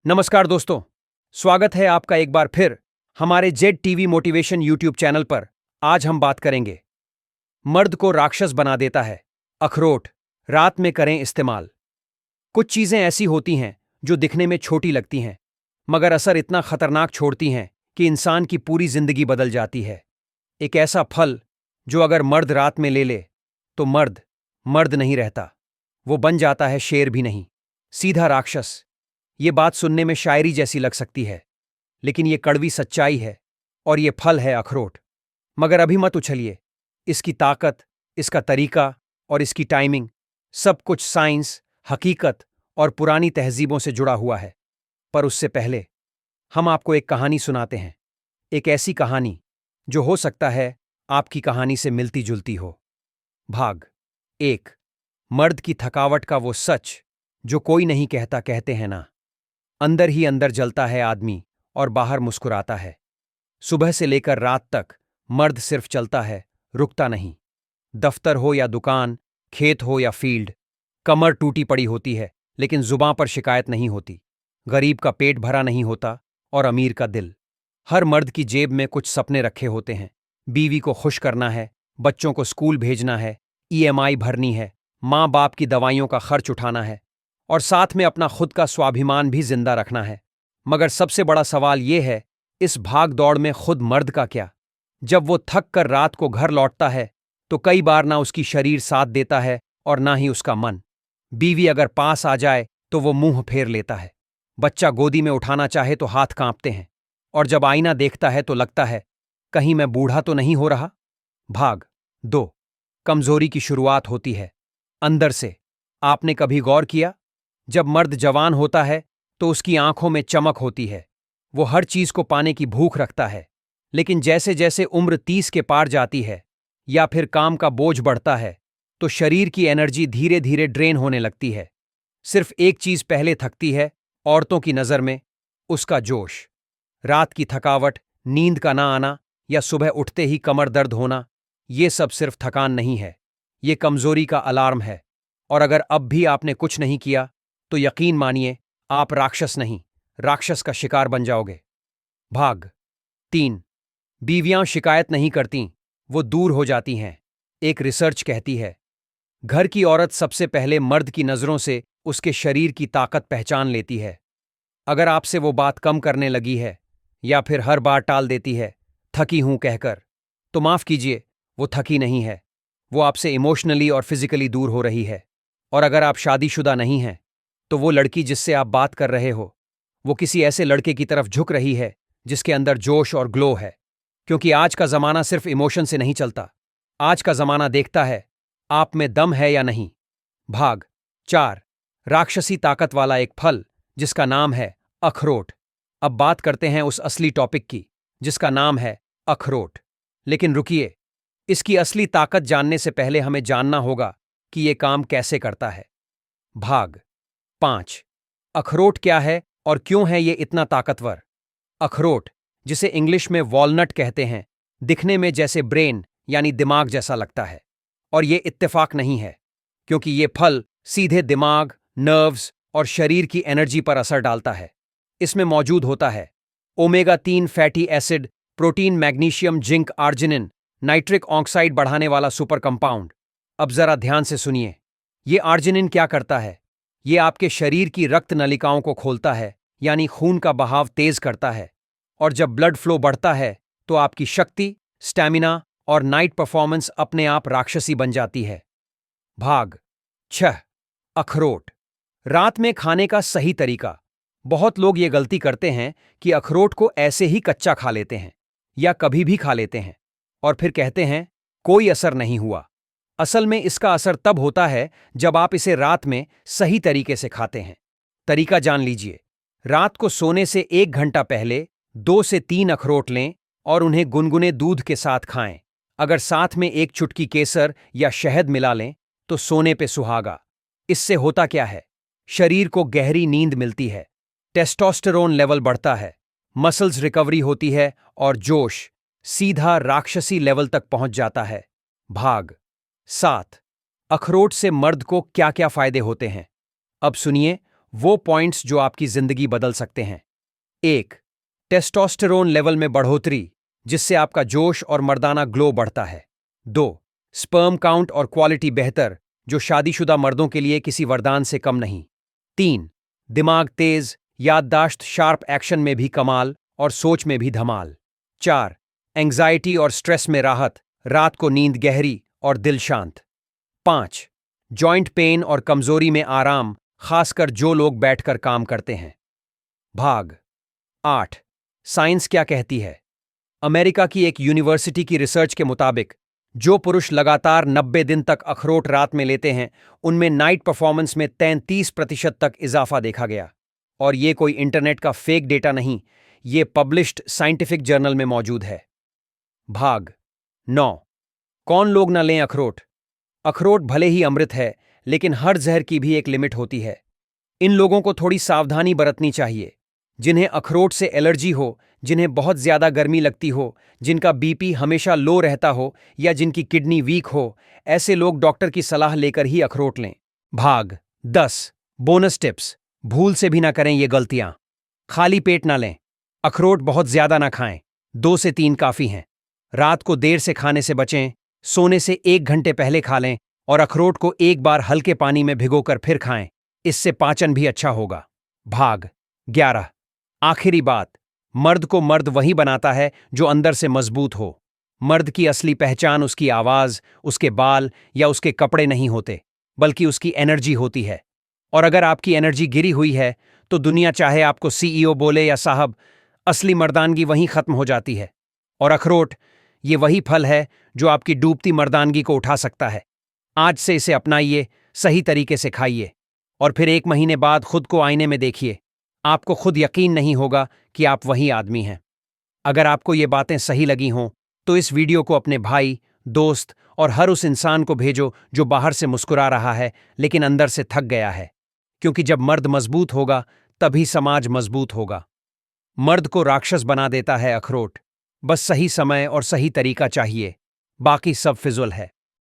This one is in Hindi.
नमस्कार दोस्तों, स्वागत है आपका एक बार फिर हमारे Z TV motivation YouTube channel पर। आज हम बात करेंगे मर्द को राक्षस बना देता है अखरोट, रात में करें इस्तेमाल। कुछ चीजें ऐसी होती हैं जो दिखने में छोटी लगती हैं मगर असर इतना खतरनाक छोड़ती हैं कि इंसान की पूरी जिंदगी बदल जाती है। एक ऐसा फल जो अगर मर्द रात में ले ले तो मर्द मर्द नहीं रहता, वो बन जाता है शेर भी नहीं, सीधा राक्षस। ये बात सुनने में शायरी जैसी लग सकती है, लेकिन ये कड़वी सच्चाई है और ये फल है अखरोट। मगर अभी मत उछलिए, इसकी ताकत, इसका तरीका और इसकी टाइमिंग, सब कुछ साइंस, हकीकत और पुरानी तहजीबों से जुड़ा हुआ है। पर उससे पहले हम आपको एक कहानी सुनाते हैं, एक ऐसी कहानी जो हो सकता है आपकी कहानी से मिलती जुलती हो। भाग एक, मर्द की थकावट का वो सच जो कोई नहीं कहता, कहते हैं ना। अंदर ही अंदर जलता है आदमी और बाहर मुस्कुराता है। सुबह से लेकर रात तक मर्द सिर्फ चलता है, रुकता नहीं। दफ्तर हो या दुकान, खेत हो या फील्ड, कमर टूटी पड़ी होती है लेकिन जुबां पर शिकायत नहीं होती। गरीब का पेट भरा नहीं होता और अमीर का दिल। हर मर्द की जेब में कुछ सपने रखे होते हैं। बीवी को खुश करना है, बच्चों को स्कूल भेजना है, ईएमआई भरनी है, माँ बाप की दवाइयों का खर्च उठाना है और साथ में अपना खुद का स्वाभिमान भी जिंदा रखना है। मगर सबसे बड़ा सवाल यह है, इस भाग दौड़ में खुद मर्द का क्या? जब वो थक कर रात को घर लौटता है तो कई बार ना उसकी शरीर साथ देता है और ना ही उसका मन। बीवी अगर पास आ जाए तो वो मुंह फेर लेता है, बच्चा गोदी में उठाना चाहे तो हाथ कांपते हैं, और जब आईना देखता है तो लगता है कहीं मैं बूढ़ा तो नहीं हो रहा। भाग दो, कमजोरी की शुरुआत होती है अंदर से। आपने कभी गौर किया, जब मर्द जवान होता है तो उसकी आंखों में चमक होती है, वो हर चीज को पाने की भूख रखता है। लेकिन जैसे जैसे उम्र 30 के पार जाती है या फिर काम का बोझ बढ़ता है तो शरीर की एनर्जी धीरे धीरे ड्रेन होने लगती है। सिर्फ एक चीज पहले थकती है औरतों की नजर में, उसका जोश। रात की थकावट, नींद का ना आना या सुबह उठते ही कमर दर्द होना, ये सब सिर्फ थकान नहीं है, ये कमजोरी का अलार्म है। और अगर अब भी आपने कुछ नहीं किया तो यकीन मानिए, आप राक्षस नहीं, राक्षस का शिकार बन जाओगे। भाग तीन, बीवियां शिकायत नहीं करती, वो दूर हो जाती हैं। एक रिसर्च कहती है, घर की औरत सबसे पहले मर्द की नजरों से उसके शरीर की ताकत पहचान लेती है। अगर आपसे वो बात कम करने लगी है या फिर हर बार टाल देती है थकी हूं कहकर, तो माफ कीजिए, वो थकी नहीं है, वो आपसे इमोशनली और फिजिकली दूर हो रही है। और अगर आप शादीशुदा नहीं हैं तो वो लड़की जिससे आप बात कर रहे हो, वो किसी ऐसे लड़के की तरफ झुक रही है जिसके अंदर जोश और ग्लो है। क्योंकि आज का जमाना सिर्फ इमोशन से नहीं चलता, आज का जमाना देखता है आप में दम है या नहीं। भाग चार, राक्षसी ताकत वाला एक फल जिसका नाम है अखरोट। अब बात करते हैं उस असली टॉपिक की जिसका नाम है अखरोट। लेकिन रुकिए, इसकी असली ताकत जानने से पहले हमें जानना होगा कि यह काम कैसे करता है। भाग पांच, अखरोट क्या है और क्यों है ये इतना ताकतवर। अखरोट, जिसे इंग्लिश में वॉलनट कहते हैं, दिखने में जैसे ब्रेन यानी दिमाग जैसा लगता है। और ये इत्तेफाक नहीं है, क्योंकि ये फल सीधे दिमाग, नर्व्स और शरीर की एनर्जी पर असर डालता है। इसमें मौजूद होता है omega 3 fatty acid, protein, magnesium, zinc, arginine, nitric oxide बढ़ाने वाला सुपर कंपाउंड। अब जरा ध्यान से सुनिए, ये आर्जिनिन क्या करता है? ये आपके शरीर की रक्त नलिकाओं को खोलता है, यानी खून का बहाव तेज करता है। और जब ब्लड फ्लो बढ़ता है तो आपकी शक्ति, स्टैमिना और नाइट परफॉर्मेंस अपने आप राक्षसी बन जाती है। भाग छह, अखरोट, रात में खाने का सही तरीका। बहुत लोग ये गलती करते हैं कि अखरोट को ऐसे ही कच्चा खा लेते हैं या कभी भी खा लेते हैं और फिर कहते हैं कोई असर नहीं हुआ। असल में इसका असर तब होता है जब आप इसे रात में सही तरीके से खाते हैं। तरीका जान लीजिए। रात को सोने से 1 घंटा पहले 2 से 3 अखरोट लें और उन्हें गुनगुने दूध के साथ खाएं। अगर साथ में एक चुटकी केसर या शहद मिला लें तो सोने पे सुहागा। इससे होता क्या है? शरीर को गहरी नींद मिलती है, टेस्टोस्टेरोन लेवल बढ़ता है, मसल्स रिकवरी होती है और जोश सीधा राक्षसी लेवल तक पहुंच जाता है। भाग सात, अखरोट से मर्द को क्या क्या फायदे होते हैं। अब सुनिए वो पॉइंट्स जो आपकी जिंदगी बदल सकते हैं। 1. टेस्टोस्टेरोन लेवल में बढ़ोतरी, जिससे आपका जोश और मर्दाना ग्लो बढ़ता है। 2. स्पर्म काउंट और क्वालिटी बेहतर, जो शादीशुदा मर्दों के लिए किसी वरदान से कम नहीं। 3. दिमाग तेज, याददाश्त शार्प, एक्शन में भी कमाल और सोच में भी धमाल। 4. एंग्जाइटी और स्ट्रेस में राहत, रात को नींद गहरी और दिल शांत। 5. जॉइंट पेन और कमजोरी में आराम, खासकर जो लोग बैठकर काम करते हैं। भाग 8. साइंस क्या कहती है? अमेरिका की एक यूनिवर्सिटी की रिसर्च के मुताबिक जो पुरुष लगातार 90 दिन तक अखरोट रात में लेते हैं, उनमें नाइट परफॉर्मेंस में 33% तक इजाफा देखा गया। और ये कोई इंटरनेट का फेक डेटा नहीं, ये पब्लिश्ड साइंटिफिक जर्नल में मौजूद है। भाग 9. कौन लोग न लें अखरोट? अखरोट भले ही अमृत है, लेकिन हर जहर की भी एक लिमिट होती है। इन लोगों को थोड़ी सावधानी बरतनी चाहिए। जिन्हें अखरोट से एलर्जी हो, जिन्हें बहुत ज्यादा गर्मी लगती हो, जिनका बीपी हमेशा लो रहता हो या जिनकी किडनी वीक हो, ऐसे लोग डॉक्टर की सलाह लेकर ही अखरोट लें। भाग 10. Bonus tips. भूल से भी ना करें ये गलतियां। खाली पेट ना लें। अखरोट बहुत ज्यादा ना खाएं, 2 से 3 काफी हैं। रात को देर से खाने से बचें, सोने से 1 घंटे पहले खा लें और अखरोट को एक बार हल्के पानी में भिगोकर फिर खाएं, इससे पाचन भी अच्छा होगा। भाग 11. आखिरी बात, मर्द को मर्द वही बनाता है जो अंदर से मजबूत हो। मर्द की असली पहचान उसकी आवाज, उसके बाल या उसके कपड़े नहीं होते, बल्कि उसकी एनर्जी होती है। और अगर आपकी एनर्जी गिरी हुई है, तो दुनिया चाहे आपको सीईओ बोले या साहब, असली मर्दानगी वहीं खत्म हो जाती है। और अखरोट, ये वही फल है जो आपकी डूबती मर्दानगी को उठा सकता है। आज से इसे अपनाइए, सही तरीके से खाइए, और फिर 1 महीने बाद खुद को आईने में देखिए। आपको खुद यकीन नहीं होगा कि आप वही आदमी हैं। अगर आपको ये बातें सही लगी हों, तो इस वीडियो को अपने भाई, दोस्त और हर उस इंसान को भेजो जो बाहर से मुस्कुरा रहा है लेकिन अंदर से थक गया है। क्योंकि जब मर्द मजबूत होगा, तभी समाज मजबूत होगा। मर्द को राक्षस बना देता है अखरोट। बस सही समय और सही तरीका चाहिए, बाकी सब फिजुल है।